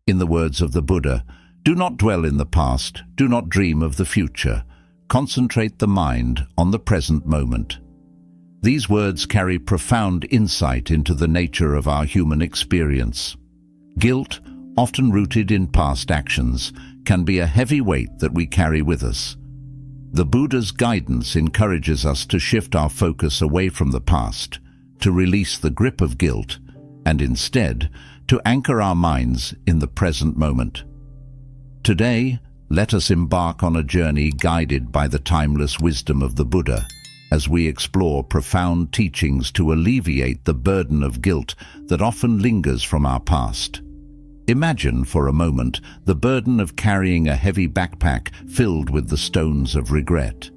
In the words of the Buddha, "Do not dwell in the past, do not dream of the future. Concentrate the mind on the present moment." These words carry profound insight into the nature of our human experience. Guilt, often rooted in past actions, can be a heavy weight that we carry with us. The Buddha's guidance encourages us to shift our focus away from the past, to release the grip of guilt, and instead, to anchor our minds in the present moment. Today, let us embark on a journey guided by the timeless wisdom of the Buddha, as we explore profound teachings to alleviate the burden of guilt that often lingers from our past. Imagine for a moment the burden of carrying a heavy backpack filled with the stones of regret.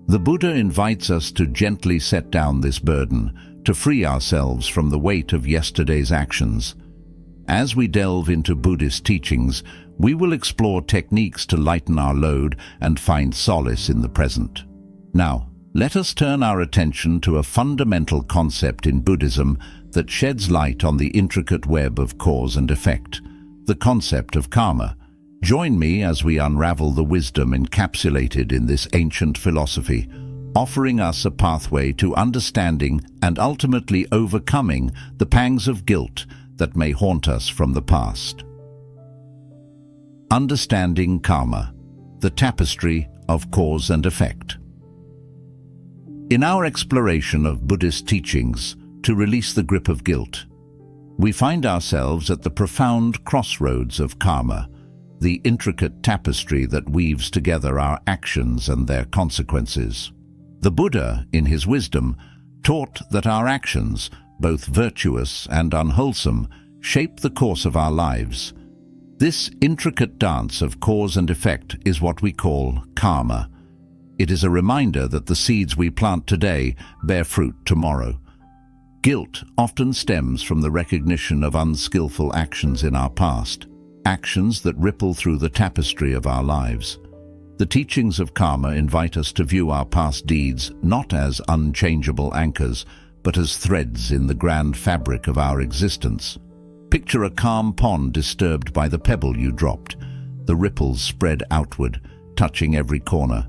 The Buddha invites us to gently set down this burden, to free ourselves from the weight of yesterday's actions. As we delve into Buddhist teachings, we will explore techniques to lighten our load and find solace in the present. Now, let us turn our attention to a fundamental concept in Buddhism that sheds light on the intricate web of cause and effect, the concept of karma. Join me as we unravel the wisdom encapsulated in this ancient philosophy, offering us a pathway to understanding and ultimately overcoming the pangs of guilt that may haunt us from the past. Understanding karma, the tapestry of cause and effect. In our exploration of Buddhist teachings to release the grip of guilt, we find ourselves at the profound crossroads of karma, the intricate tapestry that weaves together our actions and their consequences. The Buddha, in his wisdom, taught that our actions, both virtuous and unwholesome, shape the course of our lives. This intricate dance of cause and effect is what we call karma. It is a reminder that the seeds we plant today bear fruit tomorrow. Guilt often stems from the recognition of unskillful actions in our past, actions that ripple through the tapestry of our lives. The teachings of karma invite us to view our past deeds not as unchangeable anchors, but as threads in the grand fabric of our existence. Picture a calm pond disturbed by the pebble you dropped. The ripples spread outward, touching every corner.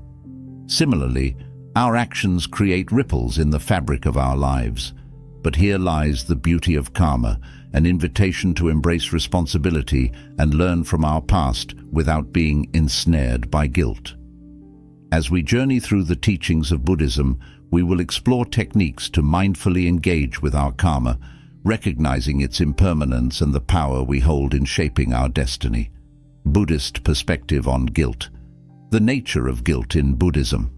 Similarly, our actions create ripples in the fabric of our lives. But here lies the beauty of karma, an invitation to embrace responsibility and learn from our past without being ensnared by guilt. As we journey through the teachings of Buddhism, we will explore techniques to mindfully engage with our karma, recognizing its impermanence and the power we hold in shaping our destiny. Buddhist perspective on guilt. The nature of guilt in Buddhism.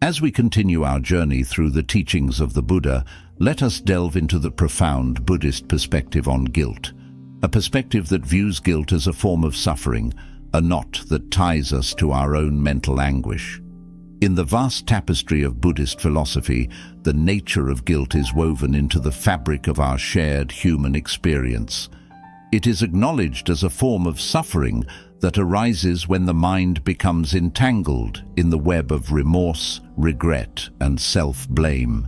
As we continue our journey through the teachings of the Buddha, let us delve into the profound Buddhist perspective on guilt, a perspective that views guilt as a form of suffering, a knot that ties us to our own mental anguish. In the vast tapestry of Buddhist philosophy, the nature of guilt is woven into the fabric of our shared human experience. It is acknowledged as a form of suffering that arises when the mind becomes entangled in the web of remorse, regret, and self-blame.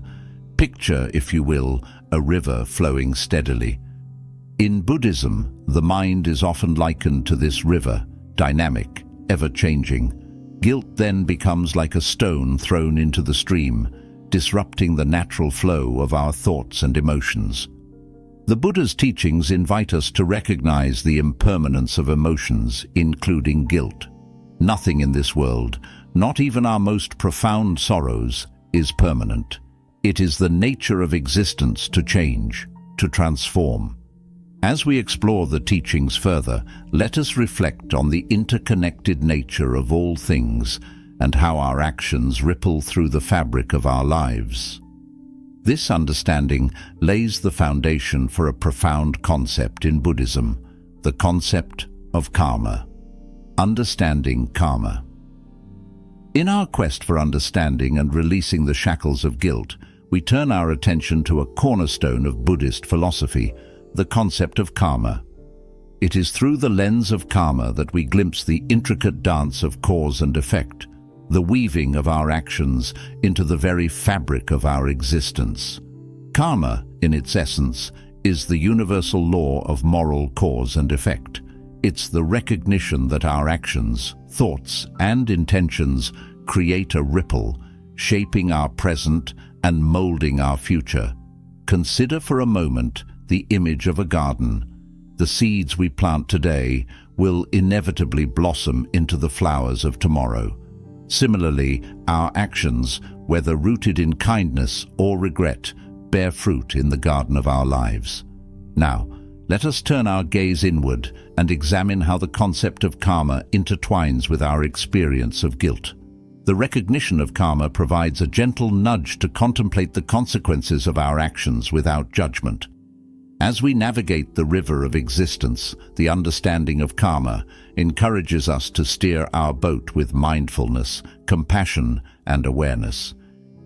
Picture, if you will, a river flowing steadily. In Buddhism, the mind is often likened to this river, dynamic, ever-changing. Guilt then becomes like a stone thrown into the stream, disrupting the natural flow of our thoughts and emotions. The Buddha's teachings invite us to recognize the impermanence of emotions, including guilt. Nothing in this world, not even our most profound sorrows, is permanent. It is the nature of existence to change, to transform. As we explore the teachings further, let us reflect on the interconnected nature of all things and how our actions ripple through the fabric of our lives. This understanding lays the foundation for a profound concept in Buddhism, the concept of karma. Understanding karma. In our quest for understanding and releasing the shackles of guilt, we turn our attention to a cornerstone of Buddhist philosophy, the concept of karma. It is through the lens of karma that we glimpse the intricate dance of cause and effect, the weaving of our actions into the very fabric of our existence. Karma, in its essence, is the universal law of moral cause and effect. It's the recognition that our actions, thoughts, and intentions create a ripple, shaping our present and molding our future. Consider for a moment the image of a garden. The seeds we plant today will inevitably blossom into the flowers of tomorrow. Similarly, our actions, whether rooted in kindness or regret, bear fruit in the garden of our lives. Now, let us turn our gaze inward and examine how the concept of karma intertwines with our experience of guilt. The recognition of karma provides a gentle nudge to contemplate the consequences of our actions without judgment. As we navigate the river of existence, the understanding of karma encourages us to steer our boat with mindfulness, compassion, and awareness.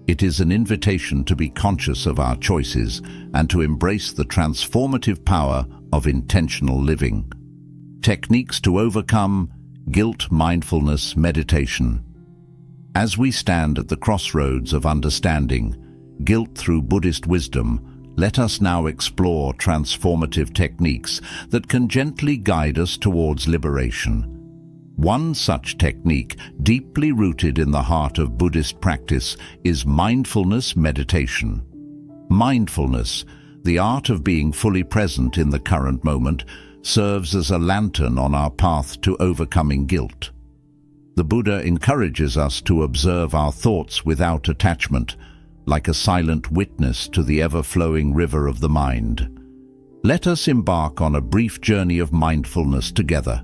It is an invitation to be conscious of our choices and to embrace the transformative power of intentional living. Techniques to overcome guilt, mindfulness, meditation. As we stand at the crossroads of understanding guilt through Buddhist wisdom, let us now explore transformative techniques that can gently guide us towards liberation. One such technique, deeply rooted in the heart of Buddhist practice, is mindfulness meditation. Mindfulness, the art of being fully present in the current moment, serves as a lantern on our path to overcoming guilt. The Buddha encourages us to observe our thoughts without attachment, like a silent witness to the ever-flowing river of the mind. Let us embark on a brief journey of mindfulness together.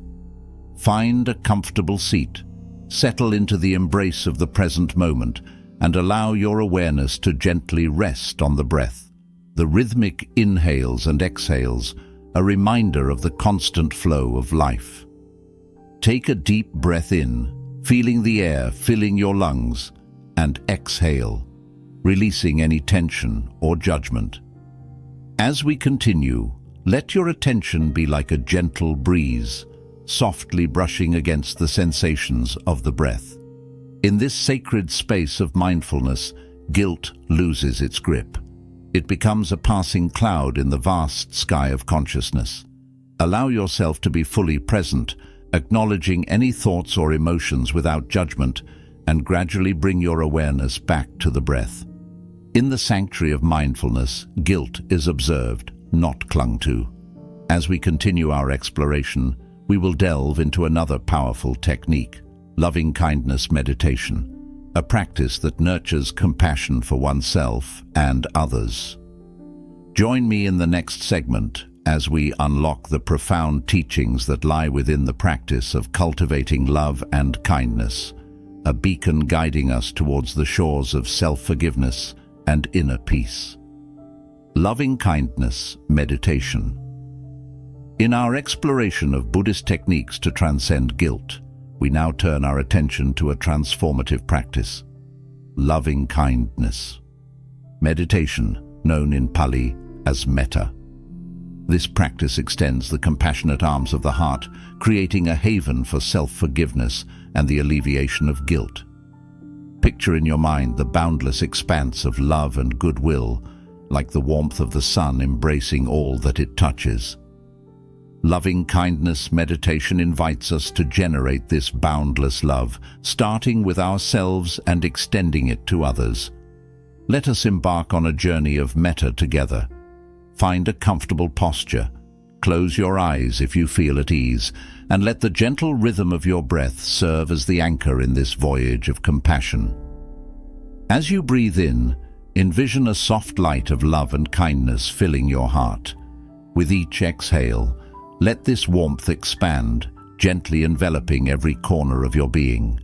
Find a comfortable seat, settle into the embrace of the present moment, and allow your awareness to gently rest on the breath. The rhythmic inhales and exhales, a reminder of the constant flow of life. Take a deep breath in, feeling the air filling your lungs, and exhale, releasing any tension or judgment. As we continue, let your attention be like a gentle breeze, softly brushing against the sensations of the breath. In this sacred space of mindfulness, guilt loses its grip. It becomes a passing cloud in the vast sky of consciousness. Allow yourself to be fully present, acknowledging any thoughts or emotions without judgment, and gradually bring your awareness back to the breath. In the sanctuary of mindfulness, guilt is observed, not clung to. As we continue our exploration, we will delve into another powerful technique, loving-kindness meditation, a practice that nurtures compassion for oneself and others. Join me in the next segment as we unlock the profound teachings that lie within the practice of cultivating love and kindness, a beacon guiding us towards the shores of self-forgiveness and inner peace. Loving-kindness meditation. In our exploration of Buddhist techniques to transcend guilt, we now turn our attention to a transformative practice, loving-kindness meditation, known in Pali as metta. This practice extends the compassionate arms of the heart, creating a haven for self-forgiveness and the alleviation of guilt. Picture in your mind the boundless expanse of love and goodwill, like the warmth of the sun embracing all that it touches. Loving-kindness meditation invites us to generate this boundless love, starting with ourselves and extending it to others. Let us embark on a journey of metta together. Find a comfortable posture. Close your eyes if you feel at ease, and let the gentle rhythm of your breath serve as the anchor in this voyage of compassion. As you breathe in, envision a soft light of love and kindness filling your heart. With each exhale, let this warmth expand, gently enveloping every corner of your being.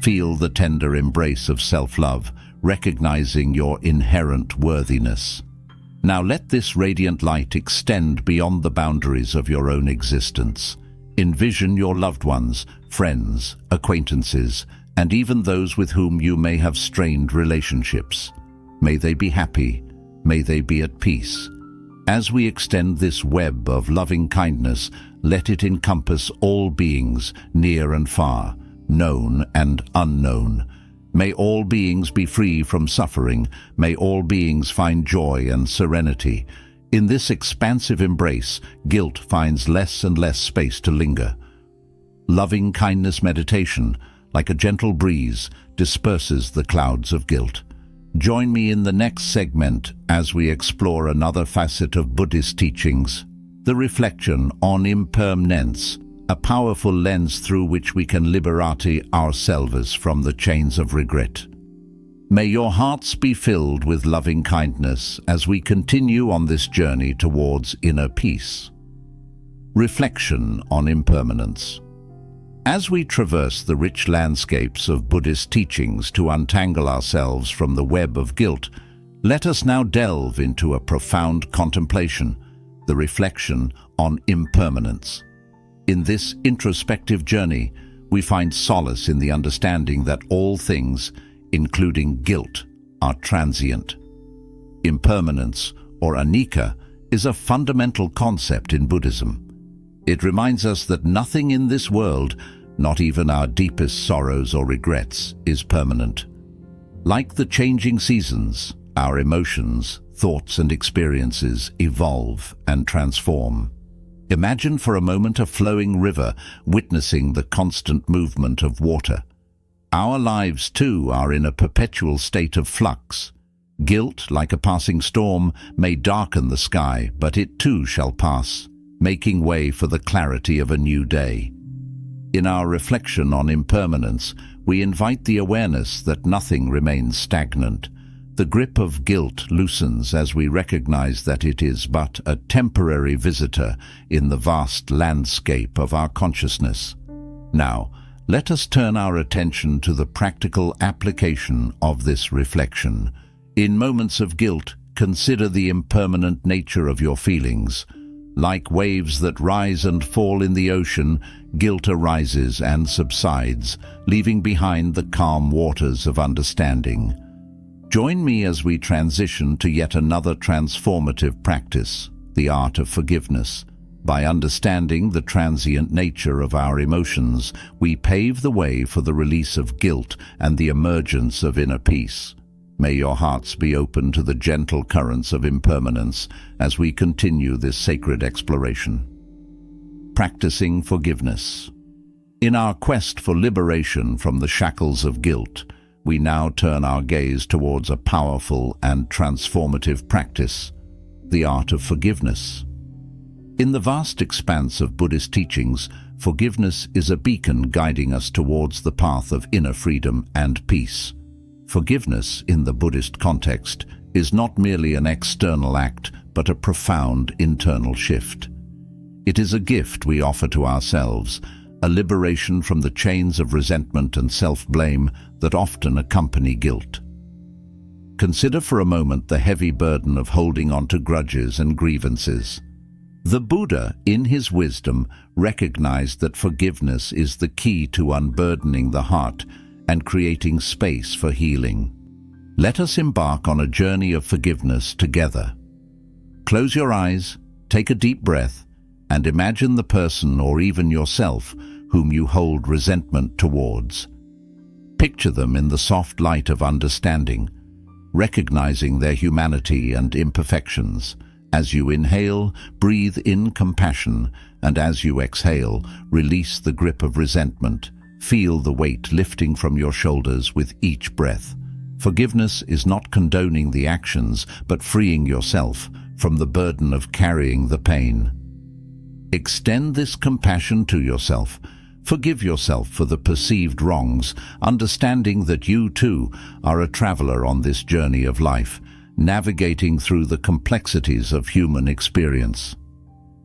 Feel the tender embrace of self-love, recognizing your inherent worthiness. Now let this radiant light extend beyond the boundaries of your own existence. Envision your loved ones, friends, acquaintances, and even those with whom you may have strained relationships. May they be happy. May they be at peace. As we extend this web of loving kindness, let it encompass all beings, near and far, known and unknown. May all beings be free from suffering. May all beings find joy and serenity. In this expansive embrace, guilt finds less and less space to linger. Loving kindness meditation, like a gentle breeze, disperses the clouds of guilt. Join me in the next segment as we explore another facet of Buddhist teachings, the reflection on impermanence, a powerful lens through which we can liberate ourselves from the chains of regret. May your hearts be filled with loving kindness as we continue on this journey towards inner peace. Reflection on impermanence. As we traverse the rich landscapes of Buddhist teachings to untangle ourselves from the web of guilt, let us now delve into a profound contemplation, the reflection on impermanence. In this introspective journey, we find solace in the understanding that all things, including guilt, are transient. Impermanence, or anicca, is a fundamental concept in Buddhism. It reminds us that nothing in this world, not even our deepest sorrows or regrets, is permanent. Like the changing seasons, our emotions, thoughts and experiences evolve and transform. Imagine for a moment a flowing river witnessing the constant movement of water. Our lives, too, are in a perpetual state of flux. Guilt, like a passing storm, may darken the sky, but it too shall pass, making way for the clarity of a new day. In our reflection on impermanence, we invite the awareness that nothing remains stagnant. The grip of guilt loosens as we recognize that it is but a temporary visitor in the vast landscape of our consciousness. Now, let us turn our attention to the practical application of this reflection. In moments of guilt, consider the impermanent nature of your feelings. Like waves that rise and fall in the ocean, guilt arises and subsides, leaving behind the calm waters of understanding. Join me as we transition to yet another transformative practice, the art of forgiveness. By understanding the transient nature of our emotions, we pave the way for the release of guilt and the emergence of inner peace. May your hearts be open to the gentle currents of impermanence as we continue this sacred exploration. Practicing forgiveness. In our quest for liberation from the shackles of guilt, we now turn our gaze towards a powerful and transformative practice, the art of forgiveness. In the vast expanse of Buddhist teachings, forgiveness is a beacon guiding us towards the path of inner freedom and peace. Forgiveness, in the Buddhist context, is not merely an external act, but a profound internal shift. It is a gift we offer to ourselves, a liberation from the chains of resentment and self-blame that often accompany guilt. Consider for a moment the heavy burden of holding on to grudges and grievances. The Buddha, in his wisdom, recognized that forgiveness is the key to unburdening the heart and creating space for healing. Let us embark on a journey of forgiveness together. Close your eyes, take a deep breath, and imagine the person or even yourself whom you hold resentment towards. Picture them in the soft light of understanding, recognizing their humanity and imperfections. As you inhale, breathe in compassion, and as you exhale, release the grip of resentment. Feel the weight lifting from your shoulders with each breath. Forgiveness is not condoning the actions, but freeing yourself from the burden of carrying the pain. Extend this compassion to yourself. Forgive yourself for the perceived wrongs, understanding that you, too, are a traveler on this journey of life, navigating through the complexities of human experience.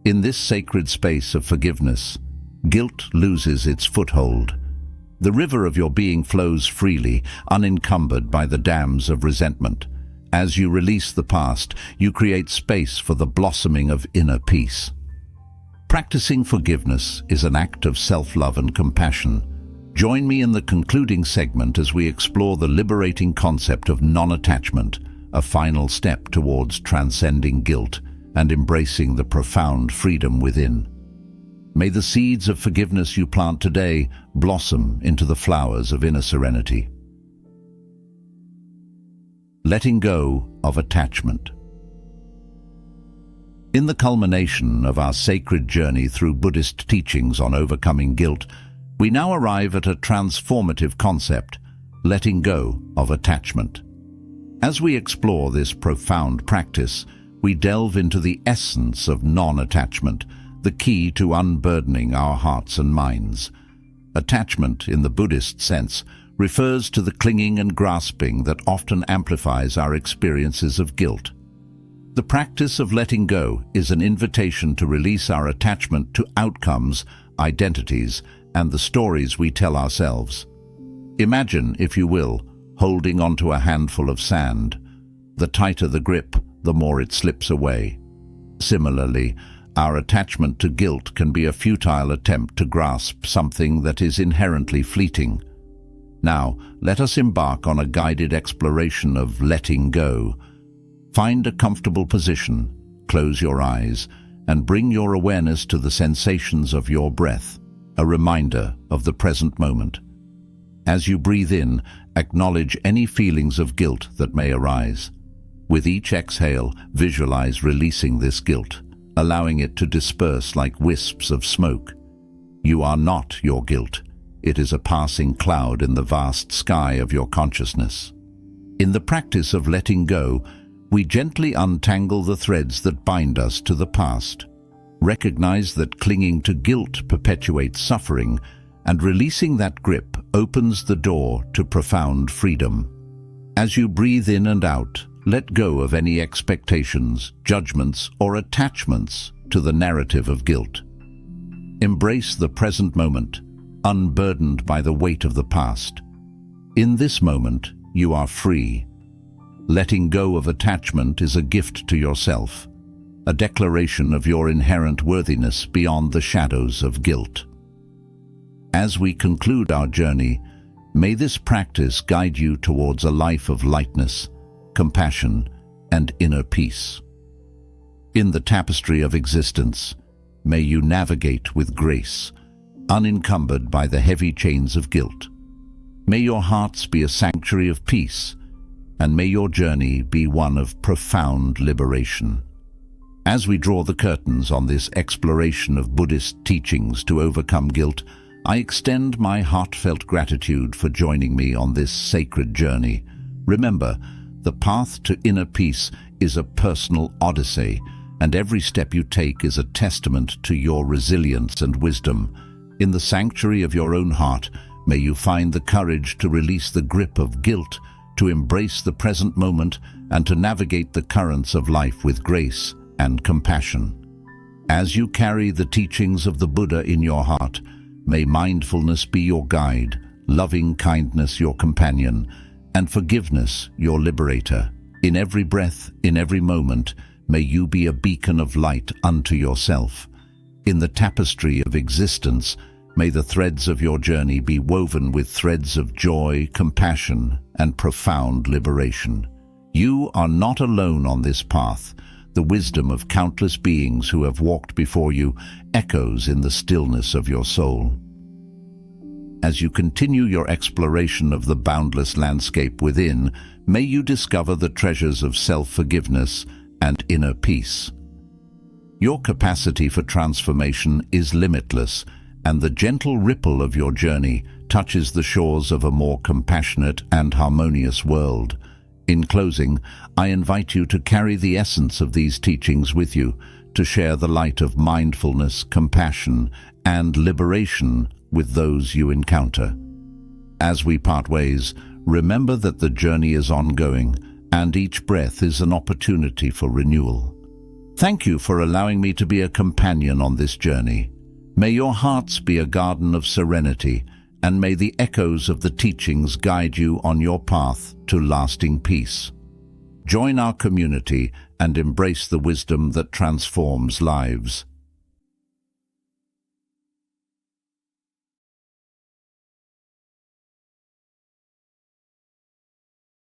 In this sacred space of forgiveness, guilt loses its foothold. The river of your being flows freely, unencumbered by the dams of resentment. As you release the past, you create space for the blossoming of inner peace. Practicing forgiveness is an act of self-love and compassion. Join me in the concluding segment as we explore the liberating concept of non-attachment, a final step towards transcending guilt and embracing the profound freedom within. May the seeds of forgiveness you plant today blossom into the flowers of inner serenity. Letting go of attachment. In the culmination of our sacred journey through Buddhist teachings on overcoming guilt, we now arrive at a transformative concept: letting go of attachment. As we explore this profound practice, we delve into the essence of non-attachment, the key to unburdening our hearts and minds. Attachment, in the Buddhist sense, refers to the clinging and grasping that often amplifies our experiences of guilt. The practice of letting go is an invitation to release our attachment to outcomes, identities, and the stories we tell ourselves. Imagine, if you will, holding onto a handful of sand. The tighter the grip, the more it slips away. Similarly, our attachment to guilt can be a futile attempt to grasp something that is inherently fleeting. Now, let us embark on a guided exploration of letting go. Find a comfortable position, close your eyes, and bring your awareness to the sensations of your breath, a reminder of the present moment. As you breathe in, acknowledge any feelings of guilt that may arise. With each exhale, visualize releasing this guilt, allowing it to disperse like wisps of smoke. You are not your guilt. It is a passing cloud in the vast sky of your consciousness. In the practice of letting go, we gently untangle the threads that bind us to the past. Recognize that clinging to guilt perpetuates suffering, and releasing that grip opens the door to profound freedom. As you breathe in and out, let go of any expectations, judgments, or attachments to the narrative of guilt. Embrace the present moment, unburdened by the weight of the past. In this moment, you are free. Letting go of attachment is a gift to yourself, a declaration of your inherent worthiness beyond the shadows of guilt. As we conclude our journey, may this practice guide you towards a life of lightness, compassion, and inner peace. In the tapestry of existence, may you navigate with grace, unencumbered by the heavy chains of guilt. May your hearts be a sanctuary of peace, and may your journey be one of profound liberation. As we draw the curtains on this exploration of Buddhist teachings to overcome guilt, I extend my heartfelt gratitude for joining me on this sacred journey. Remember, the path to inner peace is a personal odyssey, and every step you take is a testament to your resilience and wisdom. In the sanctuary of your own heart, may you find the courage to release the grip of guilt, to embrace the present moment, and to navigate the currents of life with grace and compassion. As you carry the teachings of the Buddha in your heart, may mindfulness be your guide, loving kindness your companion, and forgiveness your liberator. In every breath, in every moment, may you be a beacon of light unto yourself. In the tapestry of existence, may the threads of your journey be woven with threads of joy, compassion, and profound liberation. You are not alone on this path. The wisdom of countless beings who have walked before you echoes in the stillness of your soul. As you continue your exploration of the boundless landscape within, may you discover the treasures of self-forgiveness and inner peace. Your capacity for transformation is limitless, and the gentle ripple of your journey touches the shores of a more compassionate and harmonious world. In closing, I invite you to carry the essence of these teachings with you, to share the light of mindfulness, compassion, and liberation with those you encounter. As we part ways, remember that the journey is ongoing, and each breath is an opportunity for renewal. Thank you for allowing me to be a companion on this journey. May your hearts be a garden of serenity, and may the echoes of the teachings guide you on your path to lasting peace. Join our community and embrace the wisdom that transforms lives.